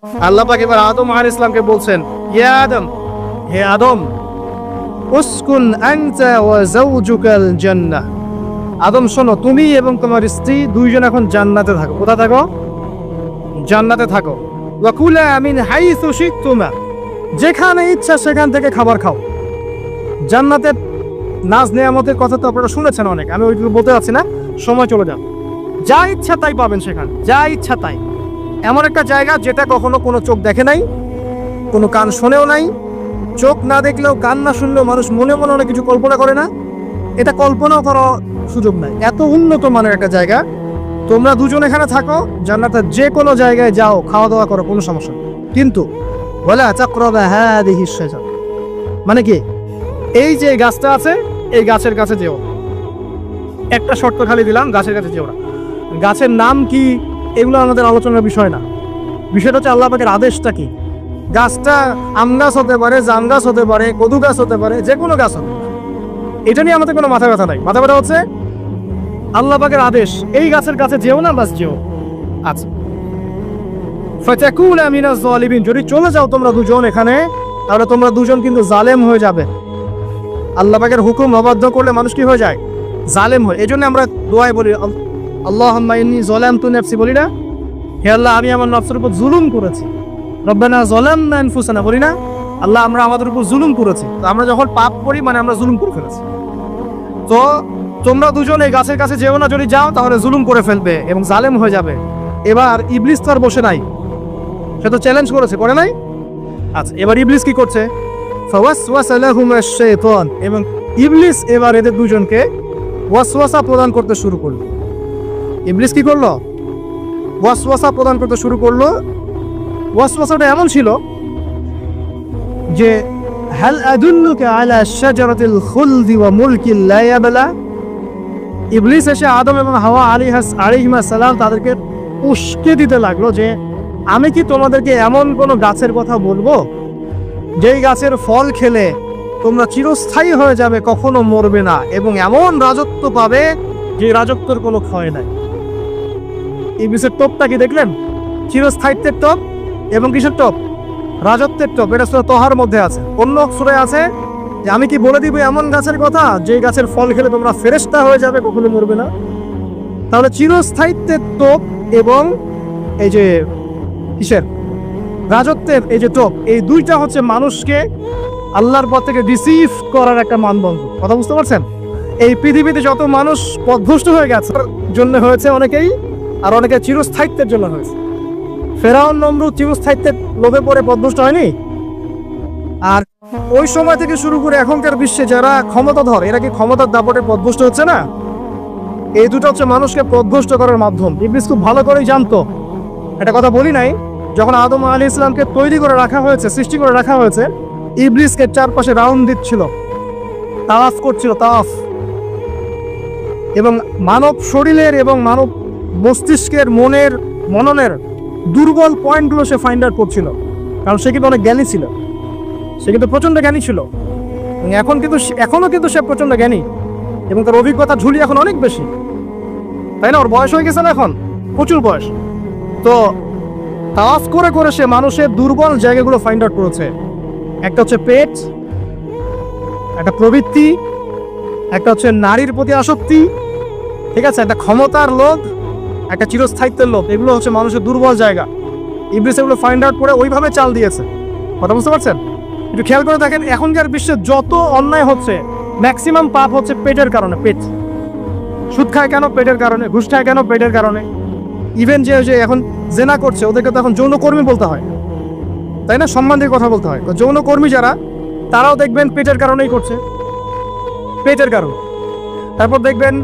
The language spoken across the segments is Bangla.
আল্লাহ পাক এবার আদম আলাইহিস সালামকে বলছেন, ইয়া আদম, হে আদম, উসকুন আনতা ওয়া যাওজুকাল জান্নাহ। আদম শোনো, তুমি এবং তোমার স্ত্রী দুইজন এখন জান্নাতে থাকো। কোথায় থাকো? জান্নাতে থাকো। ওয়া কুলা মিন হাইসু শি'তুমা, যেখানে ইচ্ছা সেখান থেকে খাবার খাও। জান্নাতের নাজ নেয়ামতের কথা তো আপনারা শুনেছেন অনেক, আমি ওইগুলো বলতে যাচ্ছি না, সময় চলে যাবে। যা ইচ্ছা তাই পাবেন সেখানে, যা ইচ্ছা তাই। এমন একটা জায়গা যেটা কখনো কোনো চোখ দেখে নাই, কোনো কান শোনেও নাই। চোখ না দেখলেও, কান না শুনলেও মানুষ মনে মনে অনেক কিছু কল্পনা করে না, এটা কল্পনাও করার সুযোগ নাই। এত উন্নত মানের একটা জায়গা। তোমরা দুজন এখানে থাকো, জান্নাতের যে কোনো জায়গায় যাও, খাওয়া দাওয়া করো, কোনো সমস্যা নেই। কিন্তু ওয়ালা তাকরাবা হাদিহিশ শাজার, মানে কি, এই যে গাছটা আছে এই গাছের কাছে যেও। একটা শর্ত খালি দিলাম, গাছের কাছে যেও না। গাছের নাম কি এগুলো আমাদের আলোচনার বিষয় না। বিষয়টা হচ্ছে আল্লাহ পাকের আদেশটা কি। গাছটা আম গাছ হতে পারে, জাম গাছ হতে পারে, কদু গাছ হতে পারে, যে কোনো গাছ হতে পারে, এটা নিয়ে আমাদের কোনো মাথা ব্যথা নাই। মাথা ব্যথা হচ্ছে আল্লাহ পাকের আদেশ, এই গাছের কাছে যেও না, বাস যেও। আচ্ছা, ফাতাকুনা মিনাজ জালিমিন, যদি চলে যাও তোমরা দুজন এখানে, তাহলে তোমরা দুজন কিন্তু জালেম হয়ে যাবে। আল্লাহ পাকের হুকুম অবাধ্য করলে মানুষ কি হয়ে যায়? জালেম হয়। এই জন্য আমরা দোয়ায় বলি, আল্লাহুম্মা ইন্নী যালামতু নাফসি, বলি না? হে আল্লাহ, আমি আমার নফসের উপর জুলুম করেছি। রব্বানা যালামনা আনফুসানা, বলি না? আল্লাহ, আমরা আমাদের উপর জুলুম করেছি। তো আমরা যখন পাপ করি মানে আমরা জুলুম করে ফেলেছি। তো তোমরা দুজন এই গাছের কাছে যেও না, যদি যাও তাহলে জুলুম করে ফেলবে এবং জালেম হয়ে যাবে। এবার ইবলিস তো আর বসে নাই, সে তো চ্যালেঞ্জ করেছে, করে নাই? আচ্ছা, এবার ইবলিস কি করছে? ফাওয়াসওয়াসা লাহুমা শাইতান, এবং ইবলিস এবার এদের দুজনকে ওয়াসওয়াসা প্রদান করতে শুরু করলো। ইবলিস কি করলো? ওয়াসওয়াসা প্রদান করতে শুরু করলো। ওয়াসওয়াসাটা এমন ছিল যে, হাল আদুল্লুকা আলা শাজারাতিল খুলদি ওয়া মুলকিন লা ইয়াবলা। ইবলিস এসে আদম এবং হাওয়া আলাইহিমা সালাম তাদেরকে উস্কে দিতে লাগলো যে, আমি কি তোমাদেরকে এমন কোনো গাছের কথা বলবো যেই গাছের ফল খেলে তোমরা চিরস্থায়ী হয়ে যাবে, কখনো মরবে না, এবং এমন রাজত্ব পাবে যে রাজত্বের কোনো ক্ষয় নাই। ইবলিসের টোপটা কি দেখলেন? চিরস্থায়িত্বের টোপ এবং কিসের টোপ? রাজত্বের টোপ। এটা সূরা তহার মধ্যে আছে। অন্য সূরায় আছে যে, আমি কি বলে দিব এমন গাছের কথা যে গাছের ফল খেলে তোমরা ফেরেশতা হয়ে যাবে, কখনো মরবে না। তাহলে চিরস্থায়িত্বের টোপ এবং এই যে কিসের রাজত্বের এই যে টোপ, এই দুইটা হচ্ছে মানুষকে আল্লাহর পথ থেকে ডিসিভ করার একটা মানদণ্ড। কথা বুঝতে পারছেন? এই পৃথিবীতে যত মানুষ পথভ্রষ্ট হয়ে গেছে জন্য হয়েছে অনেকেই, আর অনেকে চিরস্থায়িত্বের জন্য হয়েছে। ফেরাউন নমরুদ চিরস্থায়িত্বের লোভে পড়ে পথভ্রষ্ট হয়নি? আর ওই সময় থেকে শুরু করে এখনকার বিশ্বে যারা ক্ষমতাধর, এরা কি ক্ষমতার দাপটে পথভ্রষ্ট হচ্ছে না? এই দুটো হচ্ছে মানুষকে পথভ্রষ্ট করার মাধ্যম। ইবলিস খুব ভালো করেই জানতো। একটা কথা বলি নাই, যখন আদম আলাইহিস সালামকে তৈরি করে রাখা হয়েছে, সৃষ্টি করে রাখা হয়েছে, ইবলিসকে চারপাশে রাউন্ড দিচ্ছিল, তাওয়াফ করছিল, তাওয়াফ। এবং মানব শরীরের এবং মানব মস্তিষ্কের, মননের দুর্বল পয়েন্টগুলো সে ফাইন্ড আউট করছিল। কারণ সে কিন্তু অনেক জ্ঞানী ছিল, সে কিন্তু প্রচণ্ড জ্ঞানী ছিল। এখনো কিন্তু সে প্রচণ্ড জ্ঞানী, এবং তার অভিজ্ঞতা ঝুলি এখন অনেক বেশি, তাই না? ওর বয়স হয়ে গেছে না, এখন প্রচুর বয়স। তো তাওয়াফ করে করে সে মানুষের দুর্বল জায়গাগুলো ফাইন্ড আউট করেছে। একটা হচ্ছে পেট, একটা প্রবৃত্তি, একটা হচ্ছে নারীর প্রতি আসক্তি, ঠিক আছে, একটা ক্ষমতার লোভ, একটা চিরস্থায়িত্বের লোভ। এগুলো হচ্ছে মানুষের দুর্বল জায়গা। ইবলিস এগুলো ফাইন্ড আউট করে ওইভাবে চাল দিয়েছে। কথা বুঝতে পারছেন? একটু খেয়াল করে দেখেন, এখনকার বিশ্বে যত অন্যায় হচ্ছে, ম্যাক্সিমাম পাপ হচ্ছে পেটের কারণে। পেট। সুদ খায় কেন? পেটের কারণে। ঘুষ খায় কেন? পেটের কারণে। ইভেন যে এখন জেনা করছে, ওদেরকে তো এখন যৌনকর্মী বলতে হয়, তাই না? সম্মান দিয়ে কথা বলতে হয়। যৌনকর্মী যারা, তারাও দেখবেন পেটের কারণেই করছে, পেটের কারণ। তারপর দেখবেন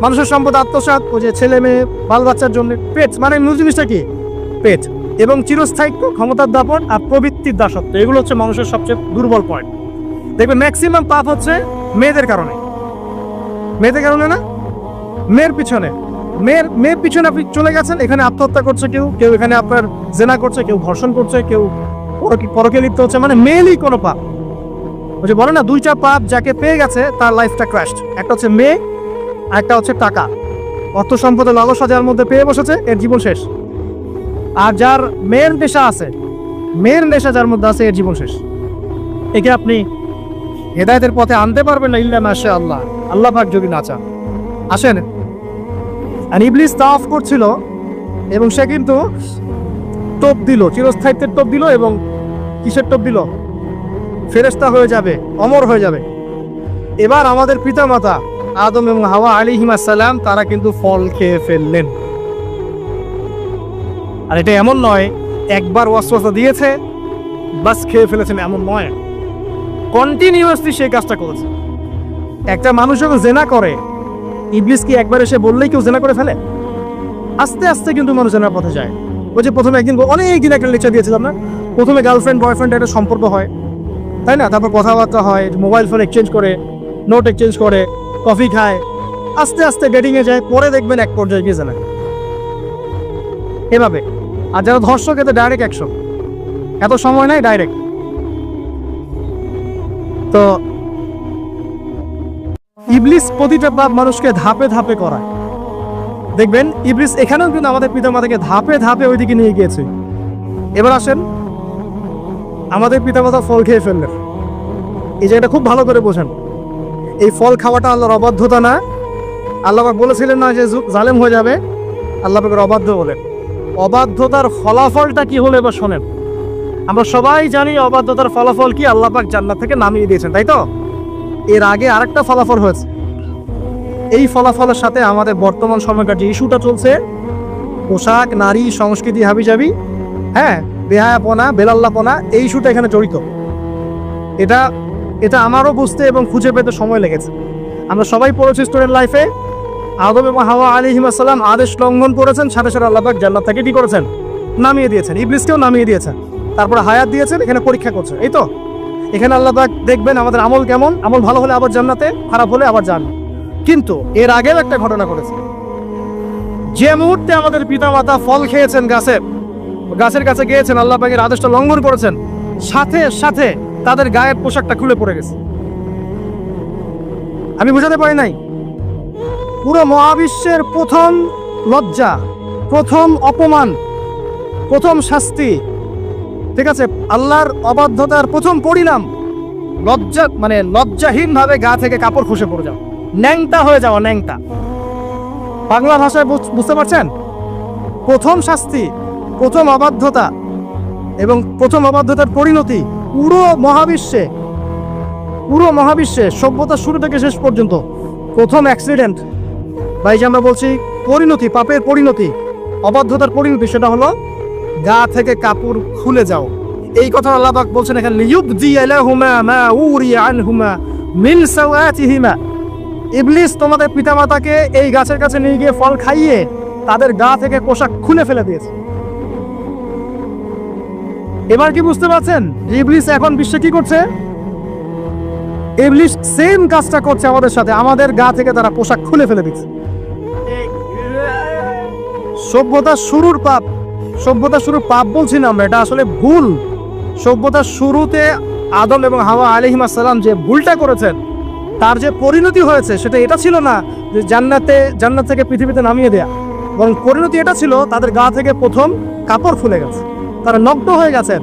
মানুষের সম্পদ আত্মসাৎ, ওই যে ছেলে মেয়ে বাল বাচ্চার জন্য। পেট মানে মূল জিনিসটা কি? পেট। এবং চিরস্থায়িত্ব, ক্ষমতার দাপট আর প্রবৃত্তির দাসত্ব, এগুলো হচ্ছে মানুষের সবচেয়ে দুর্বল পয়েন্ট। দেখবেন ম্যাক্সিমাম পাপ হচ্ছে মেয়েদের কারণে। মেয়েদের কারণে না, মেয়ের পিছনে। মেয়ের পিছনে আপনি চলে গেছেন, এখানে আত্মহত্যা করছে কেউ, কেউ এখানে আপনার জেনা করছে, কেউ ধর্ষণ করছে, কেউ পরকে লিপ্ত হচ্ছে। মানে মেয়েরই কোনো পাপ। ওই যে বলে না, দুইটা পাপ যাকে পেয়ে গেছে তার লাইফটা ক্র্যাশড। একটা হচ্ছে মেয়ে, আর একটা হচ্ছে টাকা। অর্থ সম্পদের লালসা যার মধ্যে পেয়ে বসেছে, এর জীবন শেষ। আর যার মেয়ের নেশা আছে, মেয়ের নেশা যার মধ্যে আছে, এর জীবন শেষ। একে আপনি হেদায়েতের পথে আনতে পারবেন না ইল্লা মাশা আল্লাহ, আল্লাহ পাক যদি না চান। আসেন, আর ইবলিস তাওয়াফ করছিল এবং সে কিন্তু টোপ দিল, চিরস্থায়িত্বের টোপ দিল, এবং কিসের টোপ দিল? ফেরেশতা হয়ে যাবে, অমর হয়ে যাবে। এবার আমাদের পিতামাতা আদম এবং হাওয়া আলাইহিস সালাম তারা কিন্তু ফল খেয়ে ফেললেন। আর এটা এমন নয় একবার ওয়াসওয়াসা দিয়েছে বাস খেয়ে ফেলেছেন, এমন নয়, কন্টিনিউয়াসলি সেই কাজটা করেছে। একটা মানুষ যখন জেনা করে, ইবলিস কি একবার এসে বললেই কেউ জেনা করে ফেলে? আস্তে আস্তে কিন্তু মানুষ জেনার পথে যায়। ওই যে প্রথমে একদিন, অনেক দিন একটা লেকচার দিয়েছিলাম না, প্রথমে গার্লফ্রেন্ড বয়ফ্রেন্ড একটা সম্পর্ক হয়, তাই না? তারপর কথাবার্তা হয়, মোবাইল ফোন এক্সচেঞ্জ করে, নোট এক্সচেঞ্জ করে, কফি খায়, আস্তে আস্তে ডেটিংয়ে যায়, পরে দেখবেন এক পর্যায়ে গিয়ে জেনা এভাবে। আর যারা ধর্ষক এতে ডাইরেক্ট অ্যাকশন, এত সময় নাই, ডাইরেক্ট। তো ইবলিস প্রতিটা পাপ মানুষকে ধাপে ধাপে করায়। দেখবেন ইবলিস এখানেও কিন্তু আমাদের পিতামাতাকে ধাপে ধাপে ওইদিকে নিয়ে গিয়েছে। এবার আসেন, আমাদের পিতামাতা ফল খেয়ে ফেললেন, এই জায়গাটা খুব ভালো করে বোঝেন। এই ফল খাওয়াটা আল্লাহর অবাধ্যতা না। আল্লাহ পাক বলেছিলেন না যে জালেম হয়ে যাবে, আল্লাহ পাকের অবাধ্য বলেন। অবাধ্যতার ফলাফলটা কি হলো এবার শোনেন। আমরা সবাই জানি অবাধ্যতার ফলাফল কি, আল্লাহ পাক জান্নাত থেকে নামিয়ে দিয়েছেন, তাই তো? এর আগে আরেকটা ফলাফল হয়েছে। এই ফলাফলের সাথে আমাদের বর্তমান সময়কার যে ইস্যুটা চলছে, পোশাক, নারী, সংস্কৃতি, হাবিজাবি, হ্যাঁ, বেহায়াপনা, বেলাল্লাপনা, এই ইস্যুটা এখানে জড়িত। এটা এটা আমারও বুঝতে এবং খুঁজে পেতে সময় লেগেছে। আমরা সবাই পড়েছি স্টুডেন্ট লাইফে, আদম এবং হাওয়া আলাইহিস সালাম আদেশ লঙ্ঘন করেছেন, সাথে সাথে আল্লাহ পাক জান্নাত থেকে কি করেছেন? নামিয়ে দিয়েছেন। ইবলিসকেও নামিয়ে দিয়েছেন, তারপরে হায়াত দিয়েছেন, এখানে পরীক্ষা করছেন, এই তো। এখানে আল্লাহ পাক দেখবেন আমাদের আমল কেমন, আমল ভালো হলে আবার জান্নাতে, খারাপ হলে আবার জান। কিন্তু এর আগেও একটা ঘটনা ঘটেছে। যে মুহূর্তে আমাদের পিতামাতা ফল খেয়েছেন গাছের কাছে গিয়েছেন, আল্লাহ পাকের আদেশটা লঙ্ঘন করেছেন, সাথে সাথে তাদের গায়ের পোশাকটা খুলে পড়ে গেছে। আমি বোঝাতে পারি নাই, পুরো মহাবিশ্বের প্রথম লজ্জা, প্রথম অপমান, প্রথম শাস্তি, ঠিক আছে, আল্লাহর অবাধ্যতার প্রথম পরিণাম, লজ্জা, মানে লজ্জাহীন ভাবে গা থেকে কাপড় খসে পড়ে যাও, ন্যাংটা হয়ে যাওয়া, ন্যাংটা। বাংলা ভাষায় বুঝতে পারছেন? প্রথম শাস্তি, প্রথম অবাধ্যতা, এবং প্রথম অবাধ্যতার পরিণতি পুরো মহাবিশ্বে সভ্যতার শুরু থেকে শেষ পর্যন্ত প্রথম অ্যাক্সিডেন্ট, ভাই যে আমরা বলছি পরিণতি, পাপের পরিণতি, অবাধ্যতার পরিণতি, সেটা হলো গা থেকে কাপড় খুলে যাও। এই কথা আল্লাহ পাক বলছেন এখানে, লিইউবদিয়া লাহুমা মা উরিয়া আনহুমা মিন সাওয়াতিহিমা। ইবলিস তোমাদের পিতামাতাকে এই গাছের কাছে নিয়ে গিয়ে ফল খাইয়ে তাদের গা থেকে পোশাক খুলে ফেলে দিয়েছে। এবার কি বুঝতে পারছেন যে ইবলিস এখন বিশ্বে কি করছে? ইবলিস সেম কাজটা করছে আমাদের সাথে, আমাদের গা থেকে তারা পোশাক খুলে ফেলে দিচ্ছে। সভ্যতার শুরুর পাপ বলছি না আমরা, এটা আসলে ভুল। সভ্যতার শুরুতে আদম এবং হাওয়া আলাইহিস সালাম যে ভুলটা করেছেন, তার যে পরিণতি হয়েছে সেটা এটা ছিল না যে জান্নাত থেকে পৃথিবীতে নামিয়ে দেয়া, বরং পরিণতি এটা ছিল তাদের গা থেকে প্রথম কাপড় খুলে গেছে, তারা নগ্ন হয়ে গেছেন।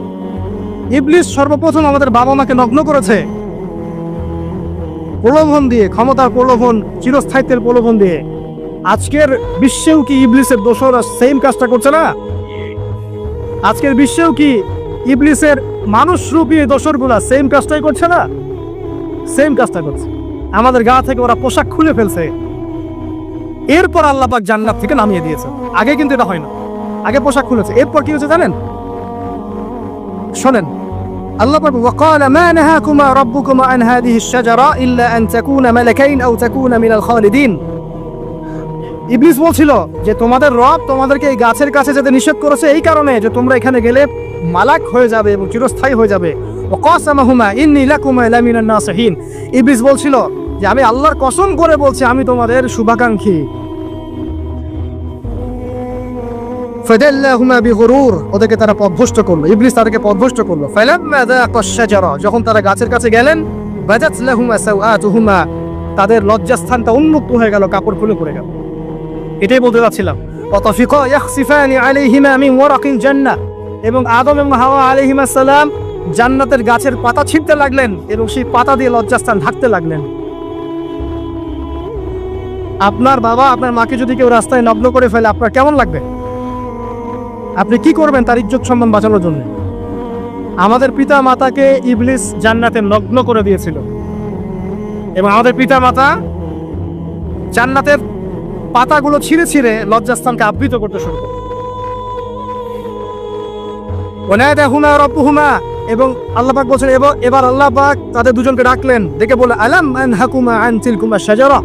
ইবলিস সর্বপ্রথম আমাদের বাবা মাকে নগ্ন করেছে প্রলোভন দিয়ে, ক্ষমতার প্রলোভন, চিরস্থায়িত্বের প্রলোভন দিয়ে। আজকের বিশ্বেও কি ইবলিসের দোসররা সেম কাজটা করছে না? আজকের বিশ্বেও কি ইবলিসের মানুষরূপী দোসরগুলা সেম কাজটাই করছে না? সেম কাজটা করছে, আমাদের গা থেকে ওরা পোশাক খুলে ফেলছে। এরপর আল্লাহ পাক জান্নাত থেকে নামিয়ে দিয়েছে। আগে কিন্তু এটা হয় না, আগে পোশাক খুলেছে। এরপর কি হচ্ছে জানেন? শোনেন, আল্লাহ পাক ওয়াকালা মা নাহাকুমা রাব্বুকুমা আন হাদিহিশ শাজারা ইল্লা আন তাকুনা মালাকাইন আও তাকুনা মিনাল খালিদিন। ইবলিস বলছিল যে তোমাদের রব তোমাদেরকে এই গাছের কাছে যেতে নিষেধ করেছে এই কারণে যে তোমরা এখানে গেলে মালাক হয়ে যাবে এবং চিরস্থায়ী হয়ে যাবে। ওয়াকাসামাহুমা ইন্নী লাকুমা লামিনান নাসিহিন। ইবলিস বলছিল যে আমি আল্লাহর কসম করে বলছি আমি তোমাদের শুভাকাঙ্ক্ষী। ফাদাল্লাহুমা বিগুরুর, ওদেরকে তারা পথভ্রষ্ট করলো, ইবলিস তাদেরকে পথভ্রষ্ট করলো। ফালাম্মা যাকাশ শাজারা, যখন তারা গাছের কাছে গেলেন, বাদাত লাহুমা সাওআতুহুমা, তাদের লজ্জাস্থানটা উন্মুক্ত হয়ে গেল, কাপড় খুলে পড়ে গেল। এটাই বলতে চাচ্ছিলাম, ওয়াতাফিকা ইয়াখসিফানি আলাইহিমা মিন ওয়ারাকিল জান্নাহ, এবং আদম এবং হাওয়া আলাইহিমাস সালাম জান্নাতের গাছের পাতা ছিঁড়তে লাগলেন এবং সেই পাতা দিয়ে লজ্জাস্থান ঢাকতে লাগলেন। আপনার বাবা আপনার মাকে যদি কেউ রাস্তায় নগ্ন করে ফেলে আপনার কেমন লাগবে? আপনি কি করবেন তার ইজ্জত সম্মান বাঁচানোর জন্য? আমাদের পিতা মাতাকে ইবলিস জান্নাতে নগ্ন করে দিয়েছিল এবং আমাদের পিতা মাতা জান্নাতের পাতাগুলো ছিঁড়ে ছিঁড়ে লজ্জাস্থানকে আবৃত করতে শুরু করে। ওয়ানাদাহুমা রাব্বুহুমা, এবং আল্লাহ পাক বলেন এবার আল্লাহ পাক তাদের দুজনকে ডাকলেন, ডেকে বলে আলাম আনহাকুমা আন তিলকুমা শাজারা,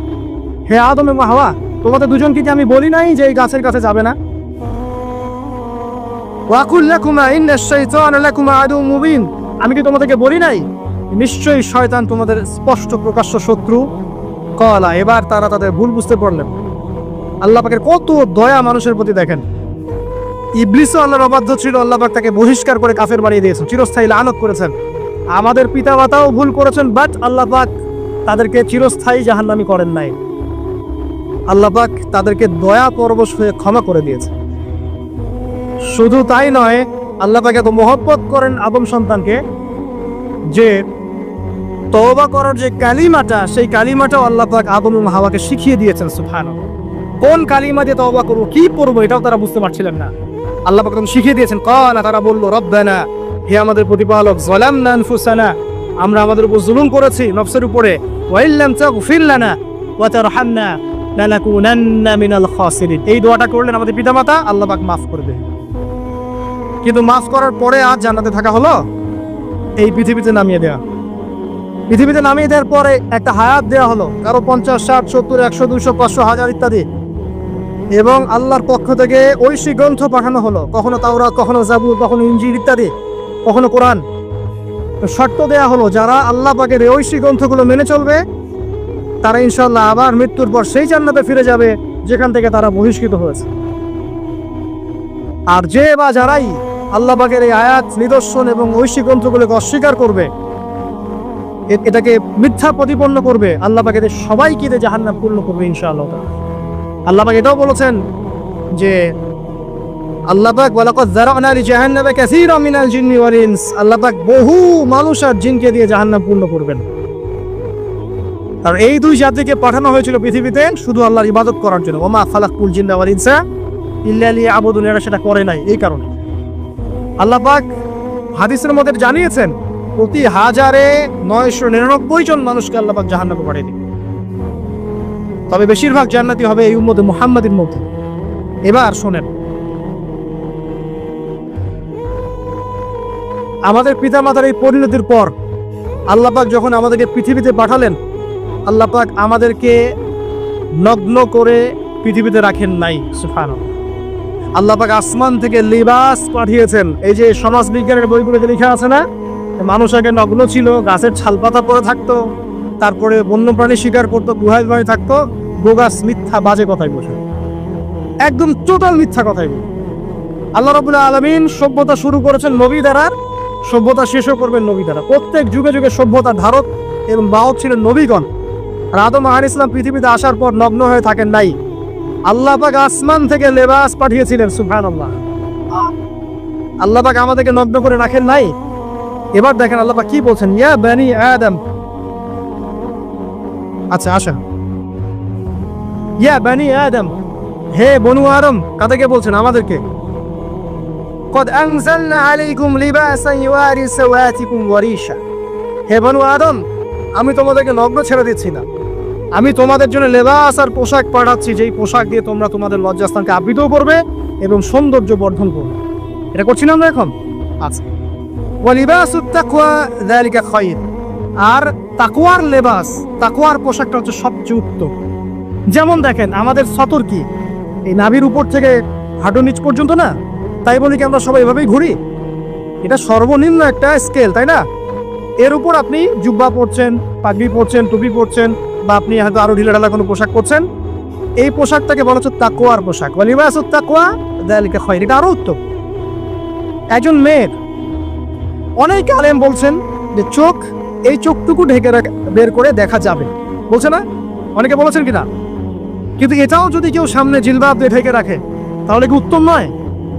হে আদম এবং হাওয়া, তোমাদের দুজনকে কি আমি বলি নাই যে এই গাছের কাছে যাবে না? ওয়াকুল লাকুমা ইন্নাশ শাইতানা লাকুমা আদুউম মুবিন, আমি কি তোমাদেরকে বলি নাই নিশ্চয়ই শয়তান তোমাদের স্পষ্ট প্রকাশ্য শত্রু? কলা, এবার তারা তাদের ভুল বুঝতে পারলেন। আল্লাহ পাকের কত দয়া মানুষের প্রতি দেখেন। ইবলিসও আল্লাহর অবাধ্য ছিল, আল্লাহ পাক তাকে বহিষ্কার করে কাফের বানিয়ে দিয়েছেন, চিরস্থায়ী লানত করেছেন। আমাদের পিতামাতাও ভুল করেছেন, বাট আল্লাহ পাক তাদেরকে চিরস্থায়ী জাহান্নামী করেন নাই। আল্লাহ পাক তাদেরকে দয়া পরবশ হয়ে ক্ষমা করে দিয়েছে। শুধু তাই নয়, আল্লাহ পাক এত মহব্বত করেন আদম সন্তানকে যে তওবা করার যে কালিমাটা, সেই কালিমাটাও আল্লাহ পাক আদম এবং হাওয়াকে শিখিয়ে দিয়েছেন। সুবহানাল্লাহ, কোন কালিমা দিয়ে তওবা করব, কি পড়বো, এটাও তারা বুঝতে পারছিলেন না। আল্লাহ পাক তখন শিখিয়ে দিয়েছেন। কালা, তারা বলল রব্বানা, হে আমাদের প্রতিপালক, যালামনা আনফুসানা, আমরা আমাদের উপর জুলুম করেছি নফসের উপরে, ওয়া ইল্লাম তাগফির লানা ওয়া তারহামনা লানাকুনান্না মিনাল খাসিরিন। এই দোয়াটা করলেন আমাদের পিতামাতা, আল্লাহ পাক মাফ করে দেন। কিন্তু মাফ করার পরে আজ জান্নাতে থাকা হলো, এই পৃথিবীতে নামিয়ে দেওয়া। পৃথিবীতে নামিয়ে দেওয়ার পরে একটা হায়াত দেওয়া হলো, কারো 50, 60, 70, 100, 200, 500, 1000 ইত্যাদি, এবং আল্লাহর পক্ষ থেকে ঐশী গ্রন্থ পাঠানো হলো, কখনো তাওরাত, কখনো জাবুর, কখনো ইনজিল ইত্যাদি, কখনো কোরআন। শর্ত দেয়া হলো যারা আল্লাহ পাকের ঐশী গ্রন্থগুলো মেনে চলবে তারা ইনশাআল্লাহ আবার মৃত্যুর পর সেই জান্নাতে ফিরে যাবে যেখান থেকে তারা বহিষ্কৃত হয়েছে। আর যে বা যারাই আল্লাহ পাকের এই আয়াত, নিদর্শন এবং ঐশী গ্রন্থগুলোকে অস্বীকার করবে, এটাকে মিথ্যা প্রতিপন্ন করবে, আল্লাহ পাক এদের সবাইকে জাহান্নাম পূর্ণ করবে ইনশাআল্লাহ। আল্লাহ পাক এটাও বলেছেন যে আল্লাহ পাক ওয়ালাকাদ যারানা লিজাহান্নামা কাসীরাম মিনাল জিন্নি ওয়াল ইনস, আল্লাহ পাক বহু মানুষ আর জিনকে দিয়ে জাহান্নাম পূর্ণ করবেন। আর এই দুই জাতিকে পাঠানো হয়েছিল পৃথিবীতে শুধু আল্লাহর ইবাদত করার জন্য। ওমা খালাকতুল জিন্না ওয়াল ইনসা ইল্লা লিয়াবুদুন, এরা সেটা করে নাই। এই কারণে আল্লাহ পাক হাদিসের মধ্যে জানিয়েছেন প্রতি 1000-999 জন মানুষকে আল্লাহ পাক জাহান্নামে পাঠিয়ে দিবেন, তবে বেশিরভাগ জান্নাতি হবে এই উম্মতে মুহাম্মাদের মধ্যে। এবার শোনেন, আমাদের পিতামাতার এই পরিণতির পর আল্লাহ পাক যখন আমাদেরকে পৃথিবীতে পাঠালেন, আল্লাহ পাক আমাদেরকে নগ্ন করে পৃথিবীতে রাখেন নাই। সুবহানাল্লাহ, আল্লাহ পাক আসমান থেকে লিবাস পাঠিয়েছেন। এই যে সমাজ বিজ্ঞানের বইগুলোতে লেখা আছে না, মানুষ আগে নগ্ন ছিল, গাছের ছালপাতা পরে থাকতো, তারপরে বন্যপ্রাণী শিকার করতো, গুহায় গুহায় থাকতো, বোগাস মিথ্যা বাজে কথাই বসে, একদম টোটাল মিথ্যা কথাই বলে। আল্লাহ রাব্বুল আলামিন সভ্যতা শুরু করেছেন নবী দ্বারা, সভ্যতা শেষও করবেন নবী দ্বারা। প্রত্যেক যুগে যুগে সভ্যতার ধারক এবং বাহক ছিলেন নবীগণ। আর আদম আলাইহিস সালাম পৃথিবীতে আসার পর নগ্ন হয়ে থাকেন নাই, আল্লাহ পাক আসমান থেকে লেবাস পাঠিয়েছিলেন। সুবহানাল্লাহ, আল্লাহ পাক আমাদেরকে নগ্ন করে রাখেন নাই। এবার দেখেন আল্লাহ পাক কি বলছেন, ইয়া বানি আদম, আচ্ছা আসেন, ইয়া বানি আদম, হে বনু আদম, কাদেরকে বলছেন? আমাদেরকে। কদ আনজালনা আলাইকুম লিবাসান ইউয়ারি সাওয়াতিকুম ওয়া রিশা, হে বনু আদম, আমি তোমাদেরকে নগ্ন ছেড়ে দিচ্ছি না, আমি তোমাদের জন্য লেবাস আর পোশাক পাঠাচ্ছি, যেই পোশাক দিয়ে তোমরা তোমাদের লজ্জাস্থানকে আবৃত করবে এবং সৌন্দর্য বর্ধন করবে। এটা করছি না আমরা এখন? আচ্ছা, ওয়া লিবাসুত তাকওয়া যালিকা খায়র, আর তাকওয়ার লেবাস, তাকওয়ার পোশাকটা হচ্ছে সবচেয়ে উত্তম। যেমন দেখেন আমাদের সতর কি এই নাভির উপর থেকে হাঁটু নিচ পর্যন্ত না, তাই বলি কি আমরা সবাই এভাবেই ঘুরি? এটা সর্বনিম্ন একটা স্কেল, তাই না? এর উপর আপনি জুব্বা পরছেন, পাগড়ি পরছেন, টুপি পরছেন, বা আপনি হয়তো আরো ঢিলাঢালা কোনো পোশাক পরছেন, এই পোশাকটাকে বলা হচ্ছে তাকওয়ার পোশাক। ওয়া লিবাসুত তাকওয়া যালিকা খায়র, এটা আরো উত্তম। একজন মেয়ের, অনেক আলেম বলছেন যে চোখ, এই চোখটুকু ঢেকে বের করে দেখা যাবে, বলছে না? অনেকে বলেছেন কিনা? কিন্তু এটাও যদি কেউ সামনে জিলবাব দিয়ে ঢেকে রাখে তাহলে কি উত্তম নয়?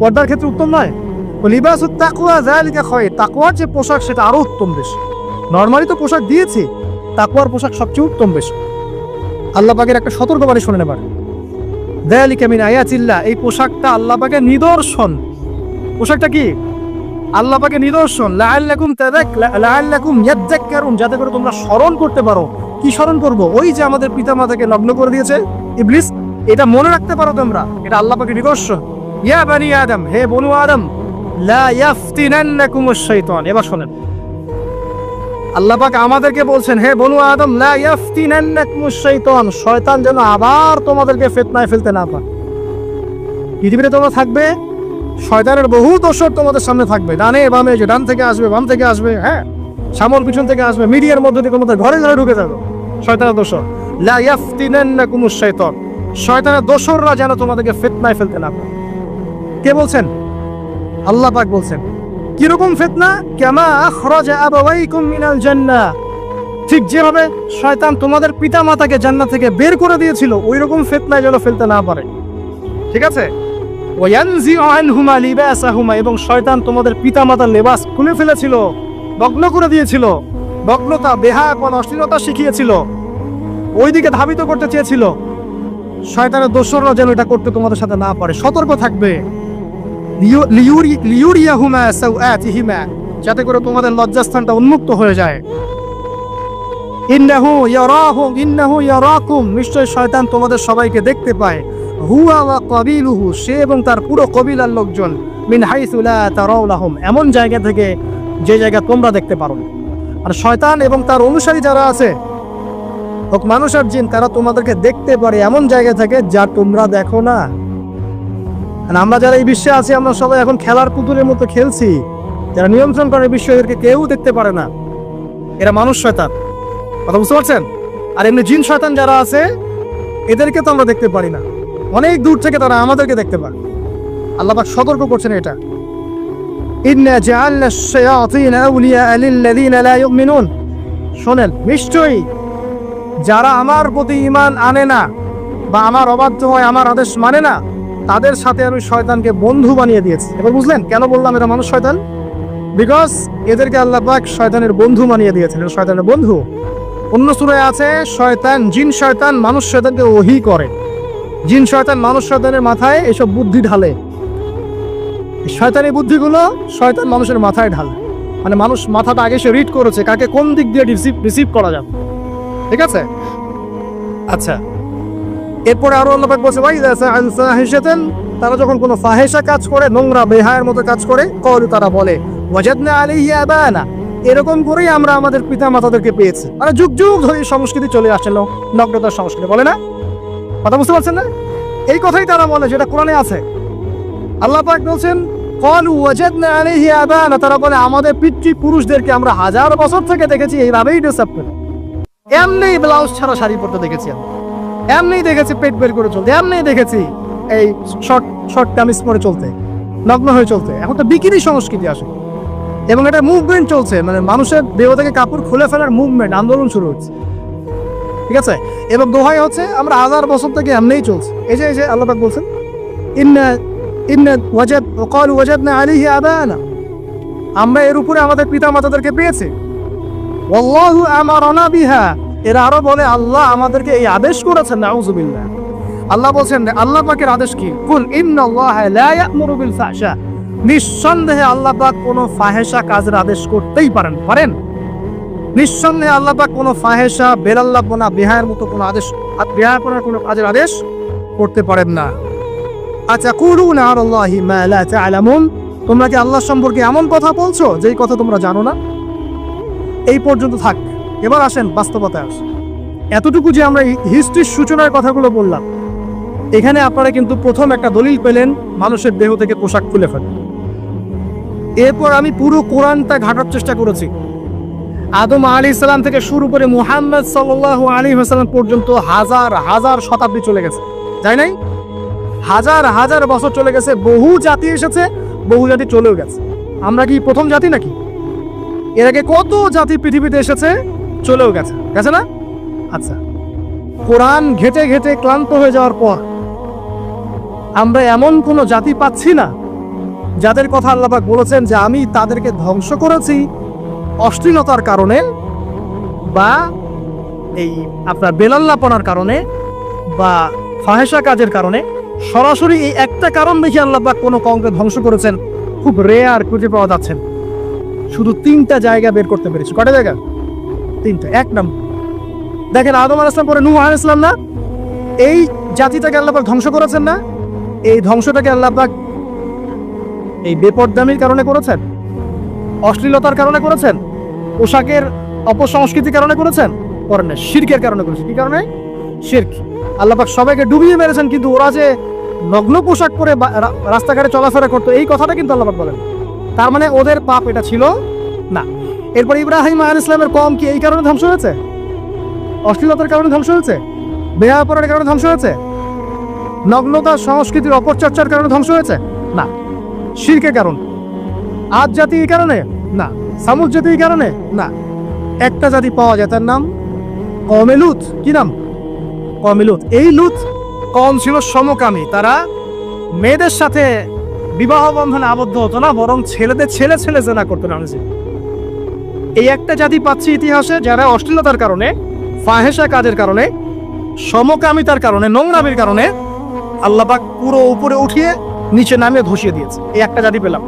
পর্দার ক্ষেত্রে উত্তম নয়? লিবাসুত তাকওয়া যালিকা খায়র, তাকওয়ার যে পোশাক সেটা আরো উত্তম বেশি। নরমালি তো পোশাক দিয়েছি, তাকওয়ার পোশাক সবচেয়ে উত্তম বেশি। আল্লাহ পাকের একটা সতর্কবাণী শুনে নেবার, যালিকা মিন আয়াতিল্লাহ, এই পোশাকটা আল্লাহ পাকের নিদর্শন। পোশাকটা কি? আল্লাহ পাকের নিদর্শন। লাআল্লাকুম ইয়াযাক্কারুন, যাতে করে তোমরা স্মরণ করতে পারো। কি স্মরণ করব? ওই যে আমাদের পিতামাতাকে নগ্ন করে দিয়েছে ইবলিস, এটা মনে রাখতে পারো তোমরা, এটা আল্লাহ পাকের নিদর্শন। ইয়া বানি আদম, হে বনু আদম, লা ইয়াফতিনান্নাকুমুশ শাইতান। এবার শোনেন, আল্লাহ পাক আমাদেরকে বলছেন, হে বনু আদম, লা ইয়াফতিনান্নাকুমুশ শাইতান, শয়তান যেন আবার তোমাদেরকে ফিতনায় ফেলতে না পারে। পৃথিবীতে তোমরা থাকবে, শয়তানের বহু দোসর তোমাদের সামনে থাকবে, ডানে বামে, যে ডান থেকে আসবে, বাম থেকে আসবে, হ্যাঁ, সামন পিছন থেকে আসবে, মিডিয়ার মধ্যে দিয়ে তোমাদের ঘরে ঘরে ঢুকে যাবে শয়তানের দোসর। লা ইয়াফতিনান্নাকুমুশ শাইতান, শয়তানের দোসররা যেন তোমাদেরকে ফিতনায় ফেলতে না পারে। কে বলছেন? আল্লাহ পাক বলছেন। কিরকম ফিতনা? কামা আখরাজা আবাওয়াইকুম মিনাল জান্নাহ, ঠিক যেভাবে শয়তান তোমাদের পিতামাতাকে জান্নাত থেকে বের করে দিয়েছিল, ওই রকম ফিতনায় যেন ফেলতে না পারে। ঠিক আছে? ওয়ায়ানজিউ আনহুমা লিবাসাহুমা, এবং শয়তান তোমাদের পিতামাতার লেবাস খুলে ফেলেছিল, ভগ্ন করে দিয়েছিল, ভগ্নতা, বেহায়াপন, অশ্লীলতা শিখিয়েছিল, ওইদিকে ধাবিত করতে চেয়েছিল। শয়তানের দোসররা যেন এটা করতে তোমাদের সাথে না পারে, সতর্ক থাকবে। লিউরিয়াহুমা সাওআতিহিমা, যাতে করে তোমাদের লজ্জাস্থানটা উন্মুক্ত হয়ে যায়। ইন্নাহু ইয়ারাকুম, নিশ্চয় শয়তান তোমাদের সবাইকে দেখতে পায়। হুয়া ওয়া কাবিলুহু, সে এবং তার পুরো কবিলার লোকজন, মিন হাইসু লা তারাউনাহুম, এমন জায়গা থেকে যে জায়গা তোমরা দেখতে পারো না। আর শয়তান এবং তার অনুসারী যারা আছে, হোক মানুষ আর জিন, তারা তোমাদেরকে দেখতে পারে এমন জায়গা থেকে যা তোমরা দেখো না। আর আমরা যারা এই বিশ্বে আছি, আমরা সবাই এখন খেলার পুতুলের মতো খেলছি। যারা নিয়ন্ত্রণ করে বিশ্ব, এদেরকে কেউ দেখতে পারে না। এরা মানুষ শয়তান, কথা বুঝতে পারছেন? আর এমনি জিন শয়তান যারা আছে, এদেরকে তো আমরা দেখতে পারি না, অনেক দূর থেকে তারা আমাদেরকে দেখতে পায়। আল্লাহ পাক সতর্ক করছেন এটা। ইন্না জাআলনা আশ-শায়াতিনা আউলিয়া লিল্লাযিনা লা ইউমিনুন, শোনেন, নিশ্চয়ই যারা আমার প্রতি ঈমান আনে না বা আমার অবাধ্য হয়, আমার আদেশ মানে না, তাদের সাথে আমি শয়তানকে বন্ধু বানিয়ে দিয়েছি। এবার বুঝলেন কেন বললাম এরা মানুষ শয়তান? বিকজ এদেরকে আল্লাহ পাক শয়তানের বন্ধু বানিয়ে দিয়েছেন, শয়তানের বন্ধু। অন্য সূরায় আছে, শয়তান, জিন শয়তান মানুষ শয়তানকে ওহী করে। জিন শয়তান মানুষ শয়তানের মাথায় এসব বুদ্ধি ঢালে। শয়তানি বুদ্ধিগুলো শয়তান মানুষের মাথায় ঢালে, মানে মানুষ মাথাটা আগে সে রিড করেছে কাকে কোন দিক দিয়ে রিসিভ করা যাবে। ঠিক আছে? আচ্ছা, এরপরে আরো আল্লাহ পাক বলছে, ওয়াইযা সাআল ফাহিশাতান, তারা যখন কোনো ফাহেসা কাজ করে, নোংরা বেহায়ার মতো কাজ করে, ক্বালু, তারা বলে, ওয়াজাদনা আলাইহি আবানা, এরকম করেই আমরা আমাদের পিতা মাতাদেরকে পেয়েছি। মানে যুগ যুগ ধরে এই সংস্কৃতি চলে আসছিল, নগ্নতার সংস্কৃতি, বলে না? কথা বুঝতে পারছেন না? এই কথাই তারা বলে, যেটা কোরআনে আছে। আল্লাহ পাক বলছেন, ক্বালু ওয়াজাদনা আলাইহি আবানা, তারা বলে আমাদের পিতৃপুরুষদেরকে আমরা হাজার বছর থেকে দেখেছি এইভাবেই ড্রেস আপ করে, এমনি ব্লাউজ ছাড়া শাড়ি পরতে দেখেছি, এমনি দেখেছি পেট বের করে চলতে, এমনি দেখেছি এই শর্ট কামিজ পরে চলতে, নগ্ন হয়ে চলতে। এখন তো বিকিনি সংস্কৃতি আসে এবং এটা মুভমেন্ট চলছে, মানে মানুষের দেহ থেকে কাপড় খুলে ফেলার মুভমেন্ট, আন্দোলন শুরু হচ্ছে। ঠিক আছে? এবং দোহাই হচ্ছে আমরা হাজার বছর থেকে এমনিই চলছে। এই যে আল্লাহ পাক বলছেন, ক্বালু ওয়াজাদনা আলাইহি আবানা, আমরা এর উপরে আমাদের পিতা মাতাদেরকে পেয়েছি। ওয়াল্লাহু আমারানা বিহা, এরা আরো বলে আল্লাহ আমাদেরকে এই আদেশ করেছেন। নাউযুবিল্লাহ। আল্লাহ বলছেন, আল্লাহ পাকের আদেশ কি? কুল ইন্নাল্লাহা লা ইয়া'মুরু বিল ফাহশা, নিঃসন্দেহে আল্লাহ পাক কোনো ফাহেসা কাজের আদেশ করতেই পারেন। নিঃসন্দেহে আল্লাহ পাক কোনো ফাহেসা, বেলাল্লাপনা, বেহায়ার মতো কোনো আদেশ, বেহায়াপনার কোনো কাজের আদেশ করতে পারেন না। আতাকুলুনা আলাল্লাহি মা লা তা'লামুন, তোমরা কি আল্লাহ সম্পর্কে এমন কথা বলছো যেই কথা তোমরা জানো না? এই পর্যন্ত থাক। এবার আসেন বাস্তবতায় আসেন। এতটুকু যে আমরা হিস্ট্রির সূচনার কথাগুলো বললাম, এখানে আপনারা কিন্তু প্রথম একটা দলিল পেলেন মানুষের দেহ থেকে পোশাক খুলে ফেলে। এরপর আমি পুরো কোরআনটা ঘাটার চেষ্টা করেছি, আদম আলাইহিস সালাম থেকে শুরু করে মুহাম্মদ সাল্লাল্লাহু আলাইহি ওয়াসাল্লাম পর্যন্ত হাজার হাজার শতাব্দী চলে গেছে, যাই নাই? হাজার হাজার বছর চলে গেছে, বহু জাতি এসেছে, বহু জাতি চলেও গেছে। আমরা কি প্রথম জাতি নাকি? এর আগে কত জাতি পৃথিবীতে এসেছে, চলেও গেছে, গেছে না? আচ্ছা, কোরআন ঘেটে ঘেটে ক্লান্ত হয়ে যাওয়ার পর আমরা এমন কোনো জাতি পাচ্ছি না যাদের কথা আল্লাহ পাক বলেছেন যে আমি তাদেরকে ধ্বংস করেছি অশ্লীলতার কারণে বা এই আপনার বেলাল্লাপনার কারণে বা ফাহেসা কাজের কারণে। সরাসরি এই একটা কারণ দেখে আল্লাহ পাক কোনো কওমকে ধ্বংস করেছেন খুব রেয়ার খুঁজে পাওয়া যাচ্ছে না। শুধু 3টা জায়গা বের করতে পেরেছি। কটা জায়গা? 3টা। এক নম্বর দেখেন, আদম আলাইহিস সালাম পরে নূহ আলাইহিস সালাম না, এই জাতিটাকে আল্লাহ পাক ধ্বংস করেছেন না? এই ধ্বংসটাকে আল্লাহ পাক এই বেপরদামির কারণে করেছেন, অশ্লীলতার কারণে করেছেন, পোশাকের অপসংস্কৃতির কারণে করেছেন? করেন না, শিরকের কারণে করেছেন। কি কারণে? শিরক। আল্লাহ পাক সবাইকে ডুবিয়ে মেরেছেন, কিন্তু ওরা যে নগ্ন পোশাক পরে রাস্তাঘাটে চলাফেরা করতো এই কথাটা কিন্তু আল্লাহ পাক বলেন। তার মানে ওদের পাপ এটা ছিল না। এরপর ইব্রাহিম আলাইহিস সালামের কওম কি এই কারণে ধ্বংস হয়েছে? অশ্লীলতার কারণে ধ্বংস হয়েছে? বেহায়াপনার কারণে ধ্বংস হয়েছে? নগ্নতা সংস্কৃতির অপচর্চার কারণে ধ্বংস হয়েছে? না। শিরকের কারণে। আদ জাতি এই কারণে? না। সামুদ জাতি এই কারণে? না। একটা জাতি পাওয়া যায়, তার নাম কওমে লূত। কি নাম? কওমে লূত। এই লূত কওম ছিল সমকামী। তারা মেয়েদের সাথে বিবাহ বন্ধনে আবদ্ধ হতো না, বরং ছেলেদের ছেলে ছেলে জেনা করতো না। এই একটা জাতি পাচ্ছি ইতিহাসে যারা অশ্লীলতার কারণে, ফাহেসা কাজের কারণে, সমকামিতার কারণে, নোংরামির কারণে আল্লাহ পাক পুরো উপরে উঠিয়ে নিচে নামিয়ে ধসিয়ে দিয়েছে। এই একটা জাতি পেলাম।